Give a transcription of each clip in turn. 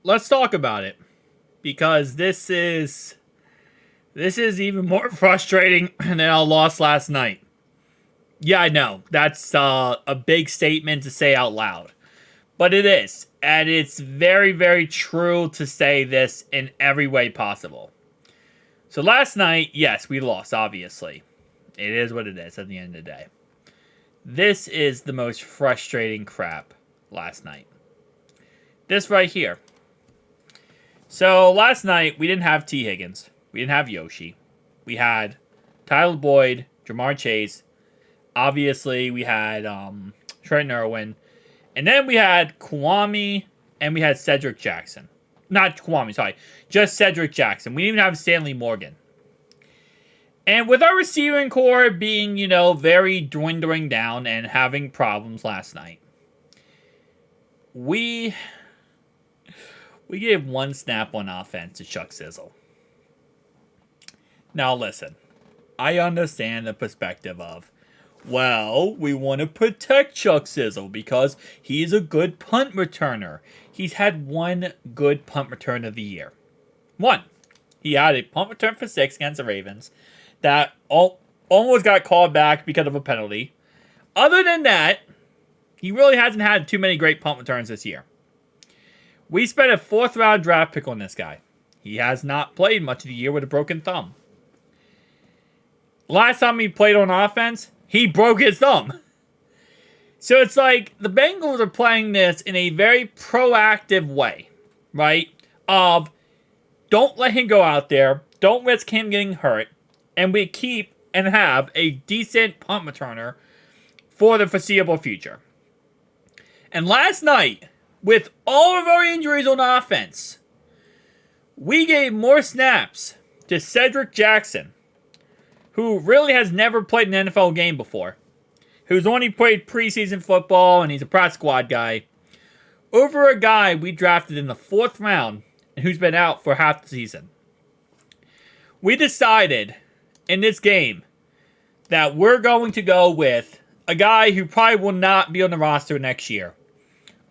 let's talk about it because this is even more frustrating than our loss last night. Yeah, I know that's a big statement to say out loud, but it is, and it's very, very true to say this in every way possible. So last night, yes, we lost. Obviously, it is what it is. At the end of the day, this is the most frustrating crap last night. This right here. So last night we didn't have T. Higgins. We didn't have Yoshi. We had Tyler Boyd, Jamar Chase. Obviously, we had Trent Irwin. And then we had Kwame and we had Cedric Jackson. Not Kwame, sorry. Just Cedric Jackson. We didn't even have Stanley Morgan. And with our receiving core being, very dwindling down and having problems last night, we gave one snap on offense to Chuck Sizzle. Now listen, I understand the perspective of, well, we want to protect Chuck Sizzle because he's a good punt returner. He's had one good punt return of the year. One. He had a punt return for 6 against the Ravens that almost got called back because of a penalty. Other than that, he really hasn't had too many great punt returns this year. We spent a 4th round draft pick on this guy. He has not played much of the year with a broken thumb. Last time he played on offense, he broke his thumb. So it's like the Bengals are playing this in a very proactive way, right? Of don't let him go out there, don't risk him getting hurt, and we keep and have a decent punt returner for the foreseeable future. And last night, with all of our injuries on offense, we gave more snaps to Cedric Jackson, who really has never played an NFL game before, who's only played preseason football and he's a practice squad guy, over a guy we drafted in the 4th round and who's been out for half the season. We decided in this game that we're going to go with a guy who probably will not be on the roster next year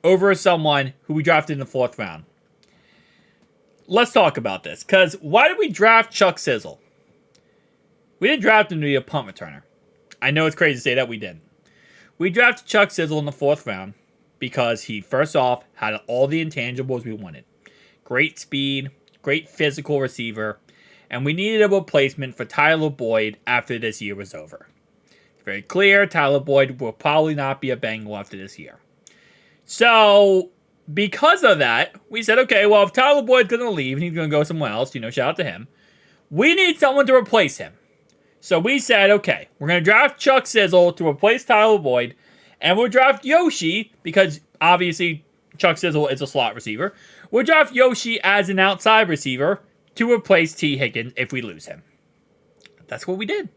over someone who we drafted in the 4th round. Let's talk about this, because why did we draft Chuck Sizzle? We didn't draft him to be a punt returner. I know it's crazy to say that we didn't. We drafted Chuck Sizzle in the 4th round because he, first off, had all the intangibles we wanted. Great speed, great physical receiver, and we needed a replacement for Tyler Boyd after this year was over. It's very clear Tyler Boyd will probably not be a Bengal after this year. So, because of that, we said, okay, well, if Tyler Boyd's going to leave and he's going to go somewhere else, shout out to him, we need someone to replace him. So we said, okay, we're going to draft Chuck Sizzle to replace Tyler Boyd, and we'll draft Yoshi, because obviously Chuck Sizzle is a slot receiver. We'll draft Yoshi as an outside receiver to replace T. Higgins if we lose him. That's what we did.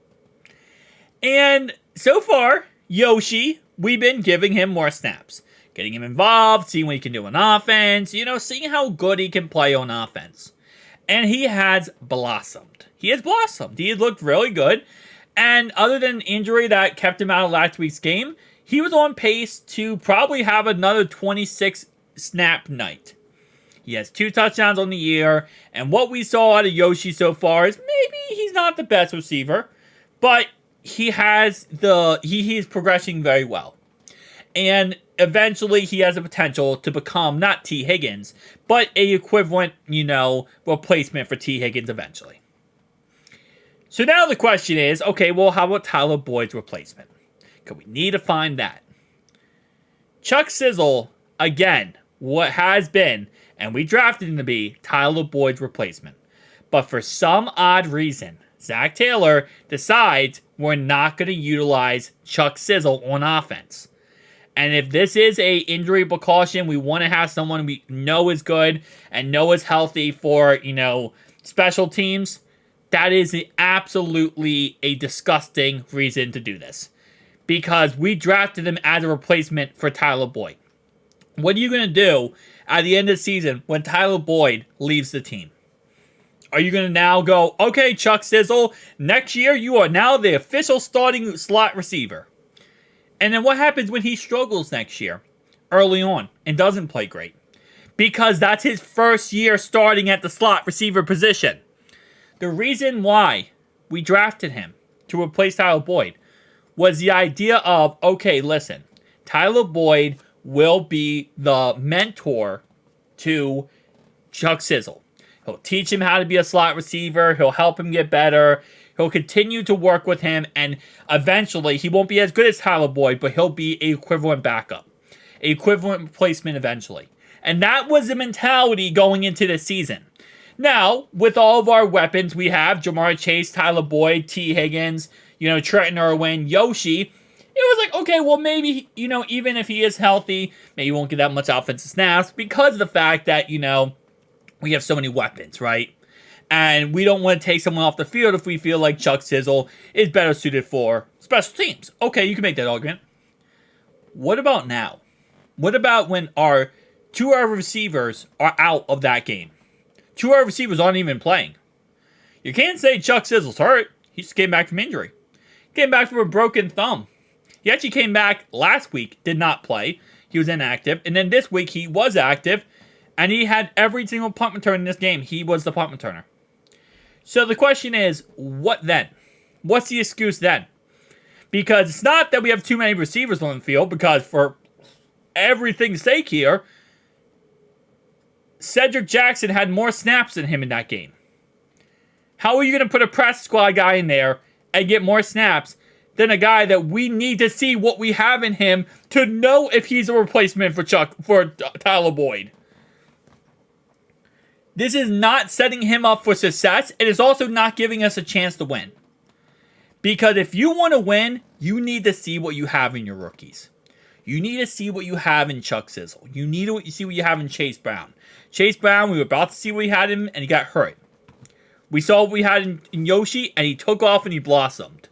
And so far, Yoshi, we've been giving him more snaps. Getting him involved, seeing what he can do on offense, seeing how good he can play on offense. And he has blossomed. He has blossomed. He has looked really good. And other than injury that kept him out of last week's game, he was on pace to probably have another 26 snap night. He has 2 touchdowns on the year. And what we saw out of Yoshi so far is maybe he's not the best receiver, but he is progressing very well. And eventually he has the potential to become not T. Higgins, but a equivalent, replacement for T. Higgins eventually. So now the question is, okay, well, how about Tyler Boyd's replacement? Because we need to find that. Chuck Sizzle, again, what has been, and we drafted him to be, Tyler Boyd's replacement. But for some odd reason, Zach Taylor decides we're not going to utilize Chuck Sizzle on offense. And if this is a injury precaution, we want to have someone we know is good and know is healthy for, special teams. That is absolutely a disgusting reason to do this. Because we drafted him as a replacement for Tyler Boyd. What are you going to do at the end of the season when Tyler Boyd leaves the team? Are you going to now go, okay, Chuck Sizzle, next year you are now the official starting slot receiver? And then what happens when he struggles next year, early on, and doesn't play great? because that's his first year starting at the slot receiver position. The reason why we drafted him to replace Tyler Boyd was the idea of, okay, listen, Tyler Boyd will be the mentor to Chuck Sizzle. He'll teach him how to be a slot receiver. He'll help him get better. He'll continue to work with him, and eventually he won't be as good as Tyler Boyd, but he'll be an equivalent backup, an equivalent replacement eventually. And that was the mentality going into this season. Now, with all of our weapons, we have Jamar Chase, Tyler Boyd, T. Higgins, Trenton Irwin, Yoshi. It was like, okay, well, maybe, even if he is healthy, maybe he won't get that much offensive snaps because of the fact that, we have so many weapons, right? And we don't want to take someone off the field if we feel like Chuck Sizzle is better suited for special teams. Okay, you can make that argument. What about now? What about when two of our receivers are out of that game? Two of our receivers aren't even playing. You can't say Chuck Sizzle's hurt. He just came back from injury. He came back from a broken thumb. He actually came back last week, did not play. He was inactive. And then this week he was active. And he had every single punt return in this game. He was the punt returner. So the question is, what then? What's the excuse then? Because it's not that we have too many receivers on the field, because for everything's sake here, Cedric Jackson had more snaps than him in that game. How are you going to put a practice squad guy in there and get more snaps than a guy that we need to see what we have in him to know if he's a replacement for Tyler Boyd? This is not setting him up for success. It is also not giving us a chance to win. Because if you want to win, you need to see what you have in your rookies. You need to see what you have in Chuck Sizzle. You need to see what you have in Chase Brown. Chase Brown, we were about to see what he had in him, and he got hurt. We saw what we had in Yoshi, and he took off and he blossomed.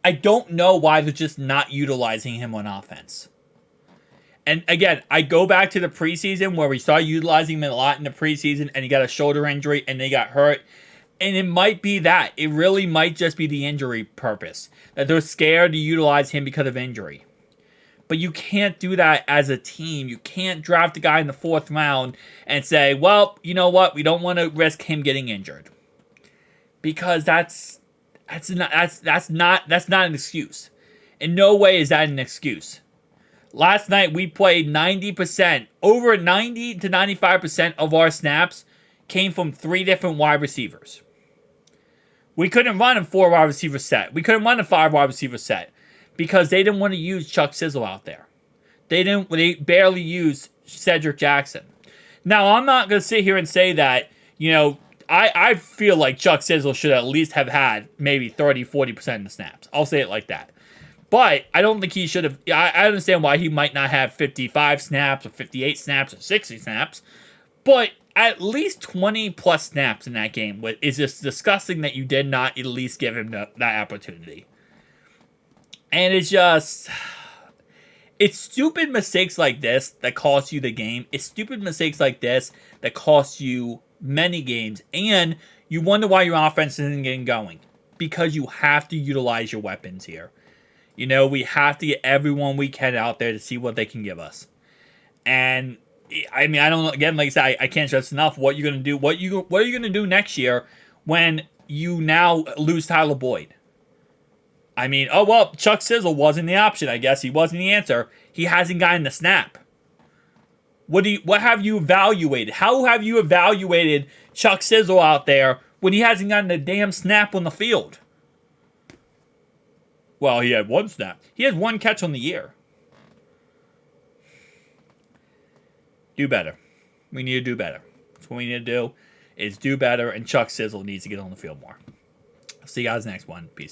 I don't know why they're just not utilizing him on offense. And again, I go back to the preseason where we started utilizing him a lot in the preseason, and he got a shoulder injury and they got hurt. And it might be that. It really might just be the injury purpose. That they're scared to utilize him because of injury. But you can't do that as a team. You can't draft a guy in the 4th round and say, well, you know what? We don't want to risk him getting injured. Because that's not an excuse. In no way is that an excuse. Last night, we played 90%, over 90 to 95% of our snaps came from 3 different wide receivers. We couldn't run a 4 wide receiver set. We couldn't run a 5 wide receiver set because they didn't want to use Chuck Sizzle out there. They barely used Cedric Jackson. Now, I'm not going to sit here and say that, I feel like Chuck Sizzle should at least have had maybe 30, 40% of the snaps. I'll say it like that. But I don't think he should have. I understand why he might not have 55 snaps or 58 snaps or 60 snaps. But at least 20 plus snaps in that game is just disgusting that you did not at least give him that opportunity. And it's stupid mistakes like this that cost you the game. It's stupid mistakes like this that cost you many games. And you wonder why your offense isn't getting going. Because you have to utilize your weapons here. We have to get everyone we can out there to see what they can give us. And, I mean, I don't know. Again, like I said, I can't stress enough what you're going to do. What are you going to do next year when you now lose Tyler Boyd? I mean, oh, well, Chuck Sizzle wasn't the option, I guess. He wasn't the answer. He hasn't gotten the snap. What have you evaluated? How have you evaluated Chuck Sizzle out there when he hasn't gotten a damn snap on the field? Well, he had 1 snap. He has 1 catch on the year. Do better. We need to do better. That's what we need to do, is do better, and Chuck Sizzle needs to get on the field more. See you guys next one. Peace.